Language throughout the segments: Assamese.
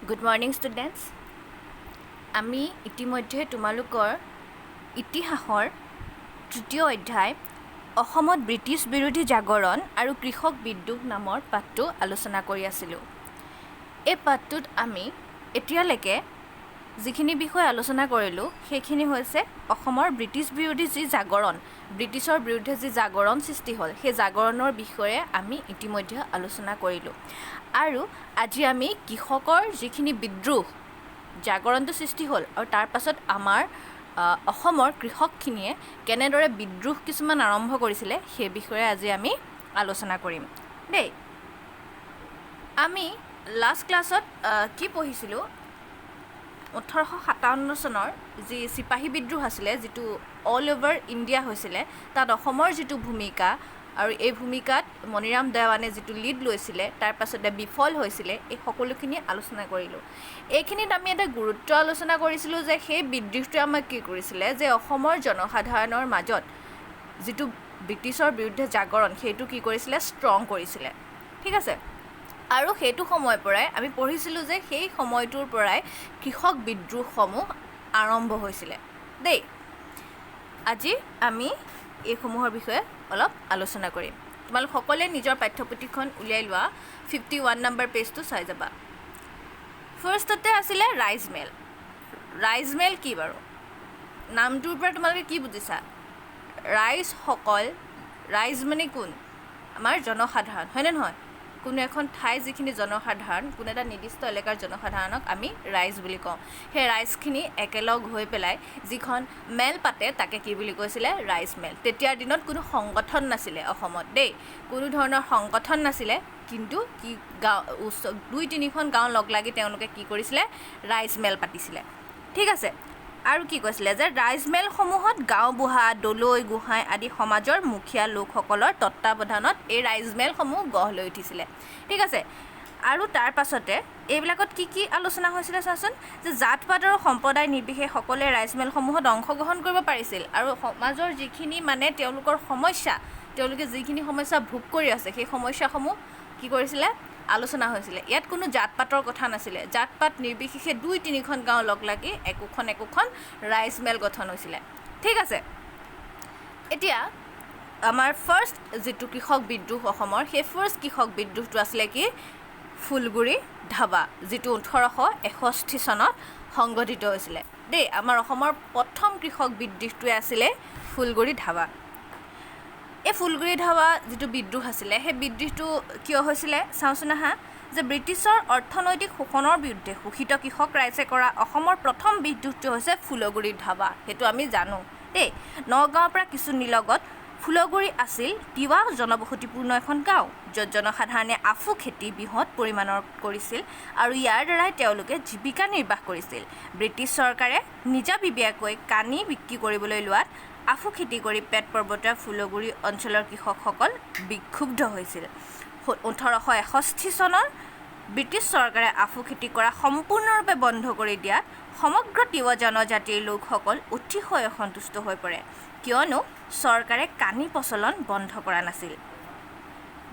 Good morning students. আমি ইতিমধ্যে তোমালোকৰ ইতিহাসৰ তৃতীয় অধ্যায় অসমত ব্ৰিটিছ বিৰোধী জাগৰণ আৰু কৃষক বিদ্ৰোহ নামৰ পাঠটো আলোচনা কৰি আছিলোঁ। এই পাঠটোত আমি এতিয়ালৈকে যিখিনি বিষয় আলোচনা কৰিলোঁ সেইখিনি হৈছে অসমৰ ব্ৰিটিছ বিৰোধী যি জাগৰণ, ব্ৰিটিছৰ বিৰুদ্ধে যি জাগৰণ সৃষ্টি হ'ল সেই জাগৰণৰ বিষয়ে আমি ইতিমধ্যে আলোচনা কৰিলোঁ। আৰু আজি আমি কৃষকৰ যিখিনি বিদ্ৰোহ জাগৰণটো সৃষ্টি হ'ল আৰু তাৰ পাছত আমাৰ অসমৰ কৃষকখিনিয়ে কেনেদৰে বিদ্ৰোহ কিছুমান আৰম্ভ কৰিছিলে সেই বিষয়ে আজি আমি আলোচনা কৰিম দেই। আমি লাষ্ট ক্লাছত কি পঢ়িছিলোঁ, 1857 চনৰ যি চিপাহী বিদ্ৰোহ আছিলে, যিটো অল অভাৰ ইণ্ডিয়া হৈছিলে, তাত অসমৰ যিটো ভূমিকা আৰু এই ভূমিকাত মণিৰাম দেৱানে যিটো লিড লৈছিলে তাৰ পাছতে বিফল হৈছিলে, এই সকলোখিনি আলোচনা কৰিলোঁ। এইখিনিত আমি এটা গুৰুত্ব আলোচনা কৰিছিলোঁ যে সেই বিদ্ৰোহটোৱে আমাক কি কৰিছিলে, যে অসমৰ জনসাধাৰণৰ মাজত যিটো ব্ৰিটিছৰ বিৰুদ্ধে জাগৰণ সেইটো কি কৰিছিলে, ষ্ট্ৰং কৰিছিলে। ঠিক আছে। আৰু সেইটো সময়ৰ পৰাই আমি পঢ়িছিলোঁ যে সেই সময়টোৰ পৰাই কৃষক বিদ্ৰোহসমূহ আৰম্ভ হৈছিলে দেই। আজি আমি এইসমূহৰ বিষয়ে অলপ আলোচনা কৰিম। তোমালোক সকলোৱে নিজৰ পাঠ্যপুথিখন উলিয়াই লোৱা, 51 নম্বৰ পেজটো চাই যাবা। ফাৰ্ষ্টতে আছিলে ৰাইজমেল। ৰাইজমেল কি বাৰু? নামটোৰ পৰা তোমালোকে কি বুজিছা? ৰাইজসকল, ৰাইজ মানে কোন? আমাৰ জনসাধাৰণ, হয়নে নহয়? কোনো এখন ঠাই যিখিনি জনসাধাৰণ, কোনো এটা নিৰ্দিষ্ট এলেকাৰ জনসাধাৰণক আমি ৰাইজ বুলি কওঁ। সেই ৰাইজখিনি একেলগ হৈ পেলাই যিখন মেল পাতে তাকে কি বুলি কৈছিলে? ৰাইজমেল। তেতিয়াৰ দিনত কোনো সংগঠন নাছিলে অসমত দেই, কোনো ধৰণৰ সংগঠন নাছিলে, কিন্তু কি গাঁও 2-3খন গাঁও লগ লাগি তেওঁলোকে কি কৰিছিলে? ৰাইজমেল পাতিছিলে। ঠিক আছে। আৰু কি কৈছিলে যে ৰাইজমেলসমূহত গাঁওবুঢ়া, দলৈ, গোহাঁই আদি সমাজৰ মুখীয়া লোকসকলৰ তত্বাৱধানত এই ৰাইজমেলসমূহ গঢ় লৈ উঠিছিলে। ঠিক আছে। আৰু তাৰ পাছতে এইবিলাকত কি কি আলোচনা হৈছিলে চাচোন, যে জাত পাত আৰু সম্প্ৰদায় নিৰ্বিশেষে সকলোৱে ৰাইজমেলসমূহত অংশগ্ৰহণ কৰিব পাৰিছিল আৰু সমাজৰ যিখিনি মানে তেওঁলোকৰ সমস্যা, তেওঁলোকে যিখিনি সমস্যা ভোগ কৰি আছে সেই সমস্যাসমূহ কি কৰিছিলে? আলোচনা হৈছিলে। ইয়াত কোনো জাত পাতৰ কথা নাছিলে। জাত পাত নিৰ্বিশেষে 2-3খন গাঁও লগ লাগি একোখন ৰাইজমেল গঠন হৈছিলে। ঠিক আছে। এতিয়া আমাৰ ফাৰ্ষ্ট যিটো কৃষক বিদ্ৰোহ অসমৰ, সেই ফাৰ্ষ্ট কৃষক বিদ্ৰোহটো আছিলে কি? ফুলগুৰি ধাবা, যিটো 1861 চনত সংঘটিত হৈছিলে দেই। আমাৰ অসমৰ প্ৰথম কৃষক বিদ্ৰোহটোৱে আছিলে ফুলগুৰি ধাবা। এই ফুলগুৰি ধাবা যিটো বিদ্ৰোহ আছিলে, সেই বিদ্ৰোহটো কিয় হৈছিলে চাওঁচোন আহা, যে ব্ৰিটিছৰ অৰ্থনৈতিক শোষণৰ বিৰুদ্ধে শোষিত কৃষক ৰাইজে কৰা অসমৰ প্ৰথম বিদ্ৰোহটো হৈছে ফুলগুৰি ধাবা। সেইটো আমি জানো দেই। নগাঁৱৰ পৰা কিছু নিলগত ফুলগুৰি আছিল তিৱা জনবসতিপূৰ্ণ এখন গাঁও, য'ত জনসাধাৰণে আফু খেতি বৃহৎ পৰিমাণৰ কৰিছিল আৰু ইয়াৰ দ্বাৰাই তেওঁলোকে জীৱিকা নিৰ্বাহ কৰিছিল। ব্ৰিটিছ চৰকাৰে নিজাববীয়াকৈ কানি বিক্ৰী কৰিবলৈ লোৱাত আফু খেতি কৰি পেট পৰ্বতীয়া ফুলগুৰি অঞ্চলৰ কৃষকসকল বিক্ষুব্ধ হৈছিল। 1861 চনৰ ব্ৰিটিছ চৰকাৰে আফু খেতি কৰা সম্পূৰ্ণৰূপে বন্ধ কৰি দিয়াত সমগ্ৰ তিৱা জনজাতিৰ লোকসকল অতিশয় অসন্তুষ্ট হৈ পৰে, কিয়নো চৰকাৰে কানি প্ৰচলন বন্ধ কৰা নাছিল।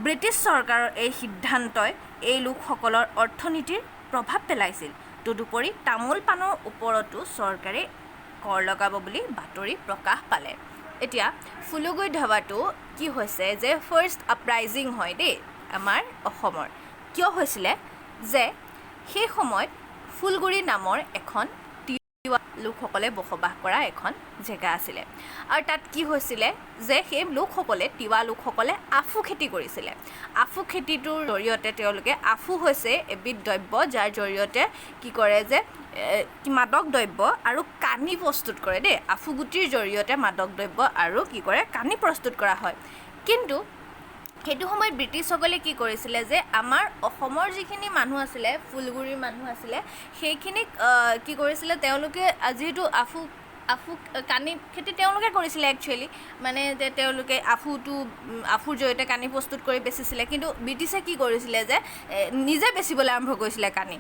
ব্ৰিটিছ চৰকাৰৰ এই সিদ্ধান্তই এই লোকসকলৰ অৰ্থনীতিৰ প্ৰভাৱ পেলাইছিল। তদুপৰি তামোল পাণৰ ওপৰতো চৰকাৰে কৰ লগাব বুলি বাতৰি প্ৰকাশ পালে। এতিয়া ফুলগুৰি ধাবাটো কি হৈছে, যে ফাৰ্ষ্ট আপৰাইজিং হয় দেই আমাৰ অসমৰ। কিয় হৈছিলে, যে সেই সময়ত ফুলগুৰি নামৰ এখন তিৱা লোকসকলে বসবাস কৰা এখন জেগা আছিলে। আৰু তাত কি হৈছিলে, যে সেই লোকসকলে, তিৱা লোকসকলে আফু খেতি কৰিছিলে। আফু খেতিটোৰ জৰিয়তে তেওঁলোকে, আফু হৈছে এবিধ দ্ৰব্য যাৰ জৰিয়তে কি কৰে, যে মাদক দ্ৰব্য আৰু কানি প্ৰস্তুত কৰে দেই। আফু গুটিৰ জৰিয়তে মাদক দ্ৰব্য আৰু কি কৰে, কানি প্ৰস্তুত কৰা হয়। কিন্তু সেইটো সময়ত ব্ৰিটিছসকলে কি কৰিছিলে, যে আমাৰ অসমৰ যিখিনি মানুহ আছিলে, ফুলগুৰিৰ মানুহ আছিলে, সেইখিনিক কি কৰিছিলে, তেওঁলোকে যিহেতু আফু কানি খেতি তেওঁলোকে কৰিছিলে একচুৱেলি, মানে যে তেওঁলোকে আফুৰ জৰিয়তে কানি প্ৰস্তুত কৰি বেচিছিলে। কিন্তু ব্ৰিটিছে কি কৰিছিলে, যে নিজে বেচিবলৈ আৰম্ভ কৰিছিলে কানি।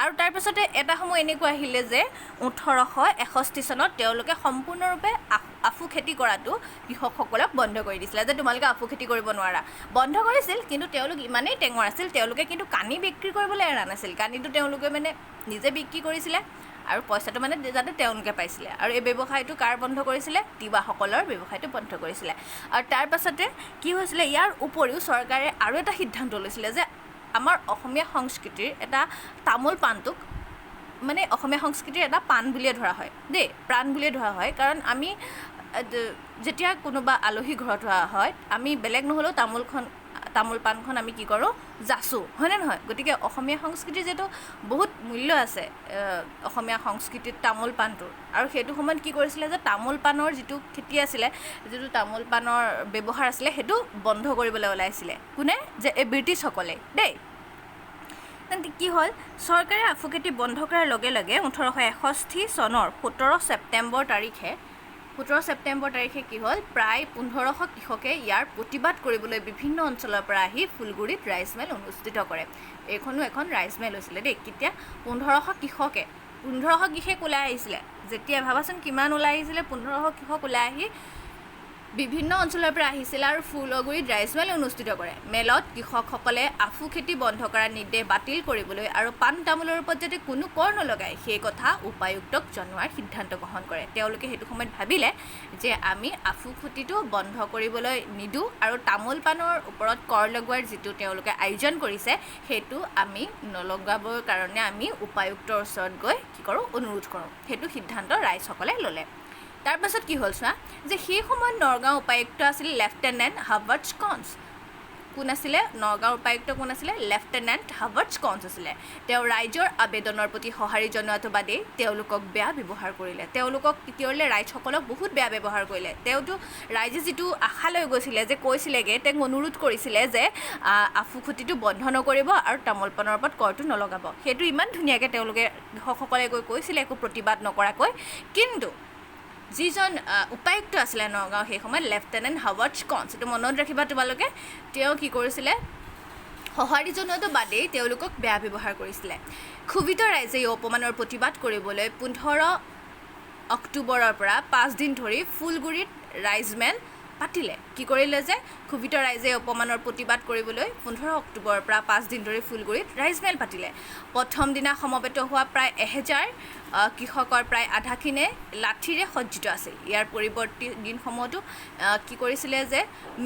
আৰু তাৰপিছতে এটা সময় এনেকুৱা আহিলে যে 1861 চনত তেওঁলোকে সম্পূৰ্ণৰূপে আফু খেতি কৰাটো কৃষকসকলক বন্ধ কৰি দিছিলে যে তোমালোকে আফু খেতি কৰিব নোৱাৰা। বন্ধ কৰিছিল, কিন্তু তেওঁলোক ইমানেই টেঙৰ আছিল, তেওঁলোকে কিন্তু কানি বিক্ৰী কৰিবলৈ এৰা নাছিল। কানিটো তেওঁলোকে মানে নিজে বিক্ৰী কৰিছিলে আৰু পইচাটো মানে যাতে তেওঁলোকে পাইছিলে। আৰু এই ব্যৱসায়টো কাৰ বন্ধ কৰিছিলে? তিৱাসকলৰ ব্যৱসায়টো বন্ধ কৰিছিলে। আৰু তাৰ পাছতে কি হৈছিলে, ইয়াৰ উপৰিও চৰকাৰে আৰু এটা সিদ্ধান্ত লৈছিলে যে আমাৰ অসমীয়া সংস্কৃতিৰ এটা তামোল পাণটোক মানে অসমীয়া সংস্কৃতিৰ এটা পাণ বুলিয়ে ধৰা হয় দেই, প্ৰাণ বুলিয়ে ধৰা হয়। কাৰণ আমি যেতিয়া কোনোবা আলহী ঘৰত হোৱা হয়, আমি বেলেগ নহ'লেও তামোল পাণখন আমি কি কৰোঁ? যাচোঁ, হয়নে নহয়? গতিকে অসমীয়া সংস্কৃতিৰ যিটো বহুত মূল্য আছে অসমীয়া সংস্কৃতিত তামোল পাণটোৰ। আৰু সেইটো সময়ত কি কৰিছিলে যে তামোল পাণৰ যিটো খেতি আছিলে, যিটো তামোল পাণৰ ব্যৱহাৰ আছিলে, সেইটো বন্ধ কৰিবলৈ ওলাইছিলে। কোনে? যে এই ব্ৰিটিছসকলে দেই। কি হ'ল, চৰকাৰে আফু খেতি বন্ধ কৰাৰ লগে লগে 1861 চনৰ 17 ছেপ্টেম্বৰ তাৰিখে কি হ'ল, প্ৰায় 1500 কৃষকে ইয়াৰ প্ৰতিবাদ কৰিবলৈ বিভিন্ন অঞ্চলৰ পৰা আহি ফুলগুৰিত ৰাইচ মিল অনুষ্ঠিত কৰে। এইখনো এখন ৰাইচ মিল হৈছিলে দেই। কেতিয়া? 1500 কৃষক ওলাই আহিছিলে। যেতিয়া ভাবাচোন কিমান ওলাই আহিছিলে, 1500 কৃষক ওলাই আহি বিভিন্ন অঞ্চলৰ পৰা আহিছিলে আৰু ফুলগুৰিত ৰাইচ মিল অনুষ্ঠিত কৰে। মেলত কৃষকসকলে আফু খেতি বন্ধ কৰাৰ নিৰ্দেশ বাতিল কৰিবলৈ আৰু পাণ তামোলৰ ওপৰত যাতে কোনো কৰ নলগায় সেই কথা উপায়ুক্তক জনোৱাৰ সিদ্ধান্ত গ্ৰহণ কৰে। তেওঁলোকে সেইটো সময়ত ভাবিলে যে আমি আফু খেতিটো বন্ধ কৰিবলৈ নিদিওঁ আৰু তামোল পাণৰ ওপৰত কৰ লগোৱাৰ যিটো তেওঁলোকে আয়োজন কৰিছে সেইটো আমি নলগাবৰ কাৰণে আমি উপায়ুক্তৰ ওচৰত গৈ কি কৰোঁ? অনুৰোধ কৰোঁ। সেইটো সিদ্ধান্ত ৰাইজসকলে ল'লে। তাৰপাছত কি হ'ল চোৱা, যে সেই সময়ত নগাঁও উপায়ুক্ত আছিল লেফটেনেণ্ট হাৰ্বাৰ্ট স্কন্স। কোন আছিলে? নগাঁও উপায়ুক্ত কোন আছিলে? লেফটেনেণ্ট হাৰ্বাৰ্ট স্কন্স আছিলে। তেওঁ ৰাইজৰ আবেদনৰ প্ৰতি সঁহাৰি জনোৱাটো বাদেই তেওঁলোকক বেয়া ব্যৱহাৰ কৰিলে। তেওঁলোকক কি কৰিলে? ৰাইজসকলক বহুত বেয়া ব্যৱহাৰ কৰিলে। তেওঁতো ৰাইজে যিটো আশা লৈ গৈছিলে, যে কৈছিলেগৈ, তেওঁক অনুৰোধ কৰিছিলে যে আফু খেতিটো বন্ধ নকৰিব আৰু তামোল পাণৰ ওপৰত কৰটো নলগাব। সেইটো ইমান ধুনীয়াকৈ তেওঁলোকে কৃষকসকলে গৈ কৈছিলে একো প্ৰতিবাদ নকৰাকৈ। কিন্তু যিজন উপায়ুক্ত আছিলে নগাঁও সেই সময়ত, লেফটেনেণ্ট হাৰ্বাৰ্ট স্কন্স, এইটো মনত ৰাখিবা তোমালোকে, তেওঁ কি কৰিছিলে? সঁহাৰি জনোৱাটো বাদেই তেওঁলোকক বেয়া ব্যৱহাৰ কৰিছিলে। ক্ষুভিত ৰাইজে এই অপমানৰ প্ৰতিবাদ কৰিবলৈ 15 অক্টোবৰৰ পৰা 5 দিন ধৰি ফুলগুৰিত ৰাইজ মিল পাতিলে। কি কৰিলে যে ক্ষুভিত ৰাইজে অপমানৰ প্ৰতিবাদ কৰিবলৈ 15 অক্টোবৰৰ পৰা 5 দিন ধৰি ফুলগুৰিত ৰাইজ মিল পাতিলে। প্ৰথম দিনা সমবেত হোৱা প্ৰায় 1000 কৃষকৰ প্ৰায় আধাখিনিয়ে লাঠিৰে সজ্জিত আছিল। ইয়াৰ পৰিৱৰ্তী দিনসমূহতো কি কৰিছিলে যে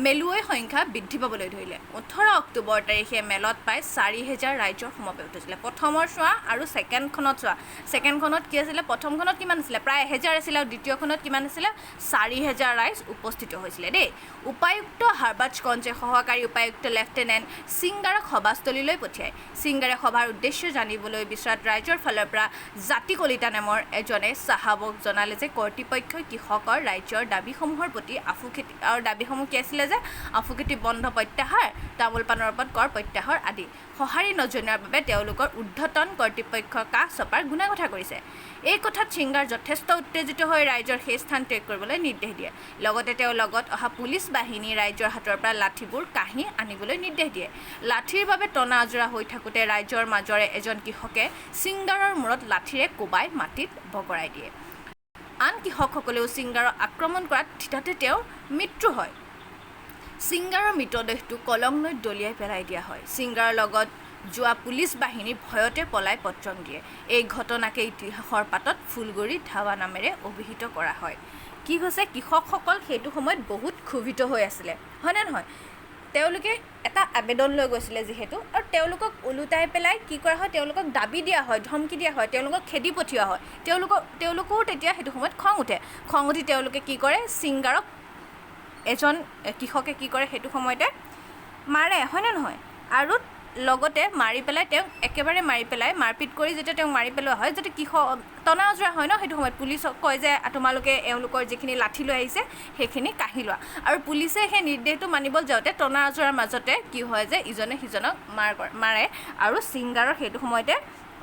মেলুৱৈ সংখ্যা বৃদ্ধি পাবলৈ ধৰিলে। 18 অক্টোবৰ তাৰিখে মেলত প্ৰায় 4000 ৰাইজৰ সমবেত হৈছিলে। প্ৰথমৰ চোৱা আৰু ছেকেণ্ডখনত চোৱা। ছেকেণ্ডখনত কি আছিলে? প্ৰথমখনত কিমান আছিলে? প্ৰায় 1000 আছিলে আৰু দ্বিতীয়খনত কিমান আছিলে? 4000 ৰাইজ উপস্থিত হৈছিলে দেই। উপায়ুক্ত হাৰ্বাৰ্ট স্কন্সে সহকাৰী উপায়ুক্ত লেফটেনেণ্ট সিংগাৰক সভাস্থলীলৈ পঠিয়ায়। সিংগাৰে সভাৰ উদ্দেশ্য জানিবলৈ বিচৰাত ৰাইজৰ ফালৰ পৰা জাতি কলিতা নামৰ এজনে চাহাবক জনালে যে কৰ্তৃপক্ষই কৃষকৰ ৰাজ্যৰ দাবীসমূহৰ প্ৰতি আফু খেতি আৰু দাবীসমূহ কি আছিলে যে আফু খেতি বন্ধ প্ৰত্যাহাৰ, তামোল পাণৰ ওপৰত কৰ প্ৰত্যাহাৰ আদি সঁহাৰি নজনোৱাৰ বাবে তেওঁলোকৰ ঊৰ্ধ্বতন কৰ্তৃপক্ষৰ কাষ চপাৰ গুণাগথা কৰিছে। এই কথাত সিংগাৰ যথেষ্ট উত্তেজিত হৈ ৰাইজৰ সেই স্থান ত্যাগ কৰিবলৈ নিৰ্দেশ দিয়ে। লগতে তেওঁ লগত অহা পুলিচ বাহিনী ৰাইজৰ হাতৰ পৰা লাঠিবোৰ কাঢ়ি আনিবলৈ নিৰ্দেশ দিয়ে। লাঠিৰ বাবে টনা আজোৰা হৈ থাকোঁতে ৰাইজৰ মাজৰে এজন কৃষকে সিংগাৰৰ মূৰত লাঠিৰে কোবাই মাটিত বগৰাই দিয়ে। আন কৃষকসকলেও সিংগাৰক আক্ৰমণ কৰাত থিতাতে তেওঁৰ মৃত্যু হয়। সিংগাৰৰ মৃতদেহটো কলং নৈত দলিয়াই পেলাই দিয়া হয়। সিংগাৰৰ লগত যোৱা পুলিচ বাহিনী ভয়তে পলাই পত্ৰং দিয়ে। এই ঘটনাকে ইতিহাসৰ পাতত ফুলগুৰি ধাৱা নামেৰে অভিহিত কৰা হয়। কি হৈছে? কৃষকসকল সেইটো সময়ত বহুত ক্ষুভিত হৈ আছিলে, হয়নে নহয়? তেওঁলোকে এটা আবেদন লৈ গৈছিলে যিহেতু, আৰু তেওঁলোকক ওলোটাই পেলাই কি কৰা হয়? তেওঁলোকক দাবী দিয়া হয়, ধমকি দিয়া হয়, তেওঁলোকক খেদি পঠিওৱা হয়। তেওঁলোকৰো তেতিয়া সেইটো সময়ত খং উঠে। খং উঠি তেওঁলোকে কি কৰে? সিংগাৰক এজন কৃষকে কি কৰে? সেইটো সময়তে মাৰে, হয়নে নহয়? আৰু লগতে মাৰি পেলাই তেওঁক একেবাৰে মাৰপিট কৰি যেতিয়া তেওঁক মাৰি পেলোৱা হয়, যাতে কৃষক টনা আজোৰা হয় ন, সেইটো সময়ত পুলিচক কয় যে তোমালোকে এওঁলোকৰ যিখিনি লাঠি লৈ আহিছে সেইখিনি কাঢ়ি লোৱা। আৰু পুলিচে সেই নিৰ্দেশটো মানিব যাওঁতে টনা আজোৰাৰ মাজতে কি হয় যে ইজনে সিজনক মাৰে আৰু সিংগাৰৰ সেইটো সময়তে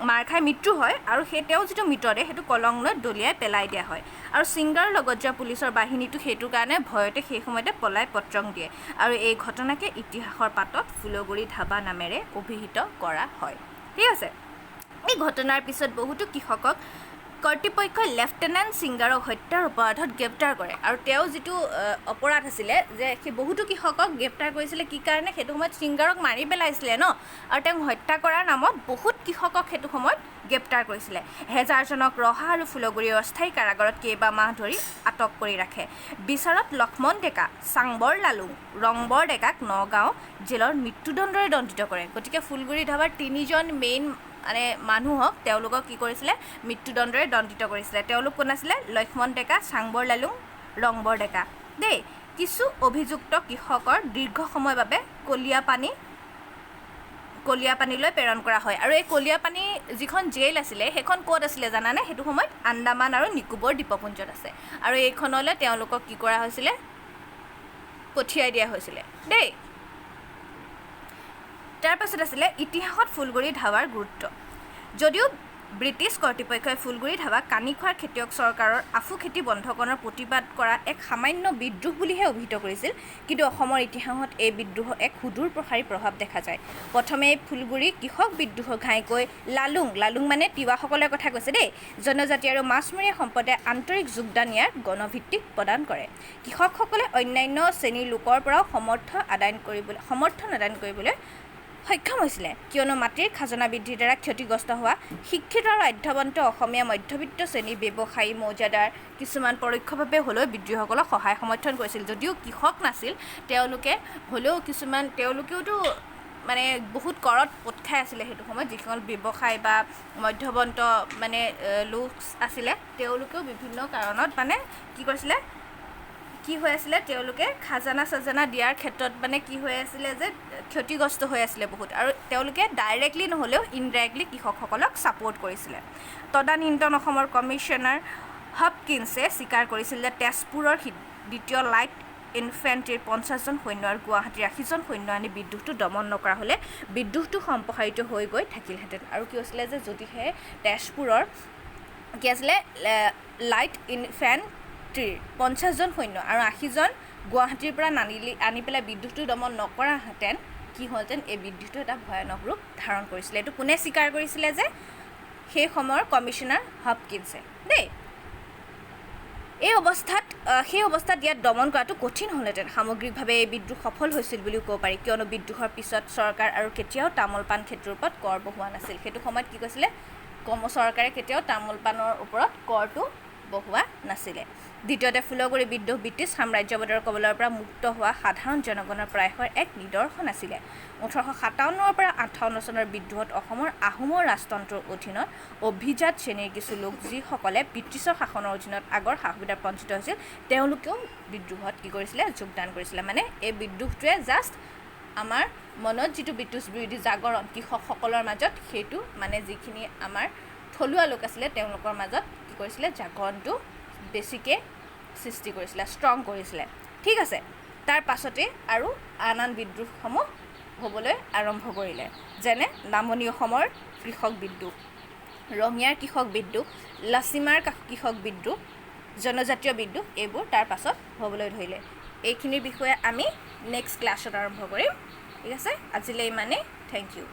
মাৰ খাই মৃত্যু হয়। আৰু সেই তেওঁ যিটো মৃতদেহ সেইটো কলং নৈত দলিয়াই পেলাই দিয়া হয়। আৰু সিংগাৰৰ লগত যোৱা পুলিচৰ বাহিনীটো সেইটো কাৰণে ভয়তে সেই সময়তে পলাই পত্ৰং দিয়ে। আৰু এই ঘটনাকে ইতিহাসৰ পাতত ফুলগুৰি ধাবা নামেৰে অভিহিত কৰা হয়। ঠিক আছে। এই ঘটনাৰ পিছত বহুতো কৃষকক কৰ্তৃপক্ষই লেফটেনেণ্ট সিংগাৰক হত্যাৰ অপৰাধত গ্ৰেপ্তাৰ কৰে আৰু তেওঁ যিটো অপৰাধ আছিলে যে সেই বহুতো কৃষকক গ্ৰেপ্তাৰ কৰিছিলে কি কাৰণে সেইটো সময়ত সিংগাৰক মাৰি পেলাইছিলে ন আৰু তেওঁক হত্যা কৰাৰ নামত বহুত কৃষকক সেইটো সময়ত গ্ৰেপ্তাৰ কৰিছিলে হেজাৰজনক ৰহা আৰু ফুলগুৰিৰ অস্থায়ী কাৰাগাৰত কেইবামাহ ধৰি আটক কৰি ৰাখে বিচাৰত লক্ষ্মণ ডেকা চাংবৰ লালুং ৰংবৰ ডেকাক নগাঁও জেলৰ মৃত্যুদণ্ডৰে দণ্ডিত কৰে গতিকে ফুলগুৰি ধাবাৰ তিনিজন মেইন মানে মানুহক তেওঁলোকক কি কৰিছিলে মৃত্যুদণ্ডৰে দণ্ডিত কৰিছিলে তেওঁলোক কোন আছিলে লক্ষ্মণ ডেকা চাংবৰ লালুং ৰংবৰ ডেকা দেই কিছু অভিযুক্ত কৃষকৰ দীৰ্ঘ সময়ৰ বাবে কলিয়াপানীলৈ প্ৰেৰণ কৰা হয় আৰু এই কলিয়াপানী যিখন জেল আছিলে সেইখন ক'ত আছিলে জানানে সেইটো সময়ত আন্দামান আৰু নিকোবৰ দ্বীপপুঞ্জত আছে আৰু এইখনলৈ তেওঁলোকক কি কৰা হৈছিলে পঠিয়াই দিয়া হৈছিলে দেই তাৰ পাছত আছিলে ইতিহাসত ফুলগুৰি ধাবাৰ গুৰুত্ব যদিও ব্ৰিটিছ কৰ্তৃপক্ষই ফুলগুৰি ধাবাক কানিখোৱাৰ খেতিয়ক চৰকাৰৰ আফু খেতি বন্ধকৰণৰ প্ৰতিবাদ কৰা এক সামান্য বিদ্ৰোহ বুলিহে অভিহিত কৰিছিল কিন্তু অসমৰ ইতিহাসত এই বিদ্ৰোহ এক সুদূৰ প্ৰসাৰী প্ৰভাৱ দেখা যায় প্ৰথমে ফুলগুৰি কৃষক বিদ্ৰোহ ঘাইকৈ লালুং মানে তিৱাসকলৰ কথা কৈছে দেই জনজাতি আৰু মাছমৰীয়া সম্প্ৰদায়ে আন্তৰিক যোগদান ইয়াৰ গণভিত্তিক প্ৰদান কৰে কৃষকসকলে অন্যান্য শ্ৰেণীৰ লোকৰ পৰাও সমৰ্থন আদান কৰিবলৈ সক্ষম হৈছিলে কিয়নো মাটিৰ খাজনা বৃদ্ধিৰ দ্বাৰা ক্ষতিগ্ৰস্ত হোৱা শিক্ষিত আৰু অধ্যৱন্ত অসমীয়া মধ্যবিত্ত শ্ৰেণীৰ ব্যৱসায়ী মৌজাদাৰ কিছুমান পৰোক্ষভাৱে হ'লেও বিদ্ৰোহীসকলক সহায় সমৰ্থন কৰিছিল যদিও কৃষক নাছিল তেওঁলোকে হ'লেও কিছুমান তেওঁলোকেওতো মানে বহুত কৰত পোট খাই আছিলে সেইটো সময়ত যিসকল ব্যৱসায় বা মধ্যৱন্ত মানে লোক আছিলে তেওঁলোকেও বিভিন্ন কাৰণত মানে কি কৰিছিলে কি হৈ আছিলে তেওঁলোকে খাজানা দিয়াৰ ক্ষেত্ৰত মানে কি হৈ আছিলে যে ক্ষতিগ্ৰস্ত হৈ আছিলে বহুত আৰু তেওঁলোকে ডাইৰেক্টলি নহ'লেও ইনডাইৰেক্টলি কৃষকসকলক ছাপোৰ্ট কৰিছিলে তদানীন্তন অসমৰ কমিশ্যনাৰ হপকিনছে স্বীকাৰ কৰিছিল যে তেজপুৰৰ দ্বিতীয় লাইট ইনফেণ্ট্ৰিৰ 50জন সৈন্য আৰু গুৱাহাটীৰ 80জন সৈন্য আনি বিদ্ৰোহটো দমন নকৰা হ'লে বিদ্ৰোহটো সম্প্ৰসাৰিত হৈ গৈ থাকিলহেঁতেন আৰু কি হৈছিলে যে যদিহে তেজপুৰৰ কি আছিলে লাইট ইনফেণ্ট্ৰিৰ 50জন সৈন্য আৰু 80জন গুৱাহাটীৰ পৰা আনি পেলাই বিদ্ৰোহটো দমন নকৰাহেঁতেন কি হ'লহেঁতেন এই বিদ্ৰোহটো এটা ভয়ানক ৰূপ ধাৰণ কৰিছিলে এইটো কোনে স্বীকাৰ কৰিছিলে যে সেই সময়ৰ কমিশ্যনাৰ হপকিনছে দেই সেই অৱস্থাত ইয়াত দমন কৰাটো কঠিন হ'লহেঁতেন সামগ্ৰিকভাৱে এই বিদ্ৰোহ সফল হৈছিল বুলিও ক'ব পাৰি কিয়নো বিদ্ৰোহৰ পিছত চৰকাৰ আৰু কেতিয়াও তামোল পাণ খেতিৰ ওপৰত কৰ বহোৱা নাছিল সেইটো সময়ত কি কৈছিলে চৰকাৰে কেতিয়াও তামোল পাণৰ ওপৰত কৰটো বহোৱা নাছিলে দ্বিতীয়তে ফুলগুৰি বিদ্ৰোহ ব্ৰিটিছ সাম্ৰাজ্যবাদৰ কবলৰ পৰা মুক্ত হোৱা সাধাৰণ জনগণৰ প্ৰয়াসৰ এক নিদৰ্শন আছিলে 1857 পৰা 58 চনৰ বিদ্ৰোহত অসমৰ আহোমৰ ৰাজতন্ত্ৰৰ অধীনত অভিজাত শ্ৰেণীৰ কিছু লোক যিসকলে ব্ৰিটিছৰ শাসনৰ অধীনত আগৰ সা-সুবিধাৰ বঞ্চিত হৈছিল তেওঁলোকেও বিদ্ৰোহত কি কৰিছিলে যোগদান কৰিছিলে মানে এই বিদ্ৰোহটোৱে জাষ্ট আমাৰ মনত যিটো ব্ৰিটিছ বিৰোধী জাগৰণ কৃষকসকলৰ মাজত সেইটো মানে যিখিনি আমাৰ থলুৱা লোক আছিলে তেওঁলোকৰ মাজত কি কৰিছিলে জাগৰণটো বেছিকৈ সৃষ্টি কৰিছিলে ষ্ট্ৰং কৰিছিলে ঠিক আছে তাৰ পাছতে আৰু আন বিদ্ৰোহসমূহ হ'বলৈ আৰম্ভ কৰিলে যেনে নামনি অসমৰ কৃষক বিদ্ৰোহ ৰঙিয়াৰ কৃষক বিদ্ৰোহ লাচিমাৰ কৃষক বিদ্ৰোহ জনজাতীয় বিদ্ৰোহ এইবোৰ তাৰ পাছত হ'বলৈ ধৰিলে এইখিনিৰ বিষয়ে আমি নেক্সট ক্লাছত আৰম্ভ কৰিম ঠিক আছে আজিলৈ ইমানেই থেংক ইউ